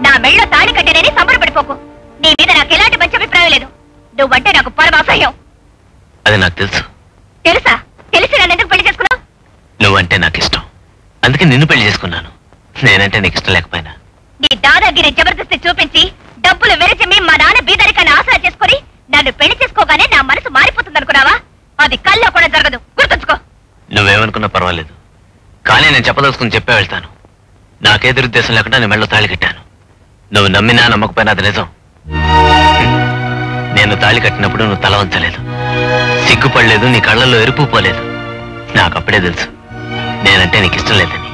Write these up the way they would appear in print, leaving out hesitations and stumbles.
నా మెళ్ళో తాళి కట్టేనని సంబరపడిపోకు. నీ మీద నాకు ఎలాంటి మంచి అభిప్రాయం లేదు. నువ్వంటే నాకు పరమ అసహ్యం. అది నాకు తెలుసు. తెలుసా? తెలిసి నన్ను ఎందుకు పెళ్లి చేసుకున్నావు? నువ్వంటే నాకు ఇష్టం, అందుకే నిన్ను పెళ్లి చేసుకున్నాను. నేనంటే నీకు ఇష్టం లేకపోయినా నీ దాదాగిరి జబర్దస్తి చూపించి డబ్బులు వెరచమి మా నాన్న బీదరికాన్ని ఆసరా చేసుకుని నన్ను పెళ్లి చేసుకోగానే నా మనసు మారిపోతుంది అనుకున్నావా? అది కల్లో కూడా జరగదు, గుర్తుంచుకో. నువ్వేమనుకున్నా పర్వాలేదు, కానీ నేను చెప్పదలుచుకుని చెప్పే వెళ్తాను. నాకే దురుద్దేశం లేకుండా నేను మెళ్ళో తాళి కట్టాను. నువ్వు నమ్మినా నమ్మకపోయినా అది నిజం. నేను తాళి కట్టినప్పుడు నువ్వు తల వంచలేదు, సిగ్గుపడలేదు, నీ కళ్ళల్లో ఎరుపు పోలేదు. నాకు అప్పుడే తెలుసు నేనంటే నీకు ఇష్టం లేదని.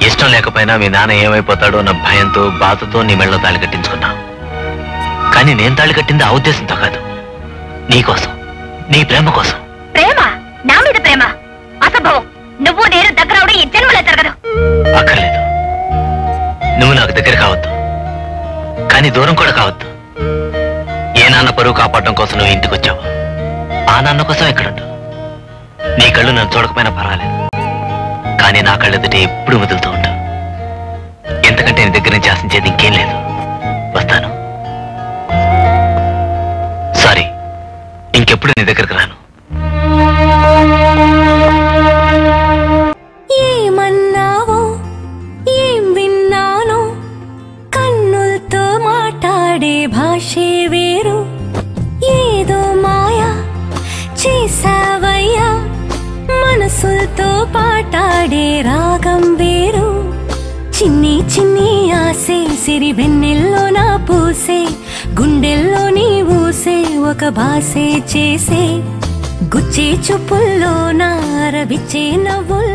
ఇష్టం లేకపోయినా మీ నాన్న ఏమైపోతాడో నా భయంతో బాధతో నీ మెళ్ళో తాళి కట్టించుకున్నావు. కానీ నేను తాళి కట్టింది ఆ ఉద్దేశంతో కాదు, నీకోసం, నీ ప్రేమ కోసం. ప్రేమ? నా మీద ప్రేమ? అసంభవం. నువ్వు నేను దగ్గర అవడం ఈ జన్మలో జరగదు. అక్కర్లేదు, నువ్వు నాకు దగ్గర కావద్దు, కానీ దూరం కూడా కావద్దు. ఏ నాన్న పరువు కాపాడడం కోసం నువ్వు ఇంటికి వచ్చావు, ఆ నాన్న కోసం ఎక్కడుండు. నీ కళ్ళు నన్ను చూడకపోయినా పర్వాలేదు, కానీ నా కళ్ళెదుటే ఎప్పుడు వదులుతూ ఉంటావు. ఎంతకంటే నీ దగ్గర నుంచి ఆశించేది ఇంకేం లేదు. వస్తాను. సారీ, ఇంకెప్పుడు నీ దగ్గరకు రాను. ఏమన్నావో ఏం విన్నానో, కన్నులతో మాట్లాడే భాషే వేరు. ఏదో మాయా చేసావయ్యా, మనసులతో పాటాడే రాగం వేరు. చిన్ని చిన్ని ఆసే సిరి వెన్నెల్లో నా పూసే, గుండెల్లో నీ ఊసే ఒక భాసే చేసే. గుచ్చే చూపుల్లో నా రవిచ్చే నవ్వుల్లో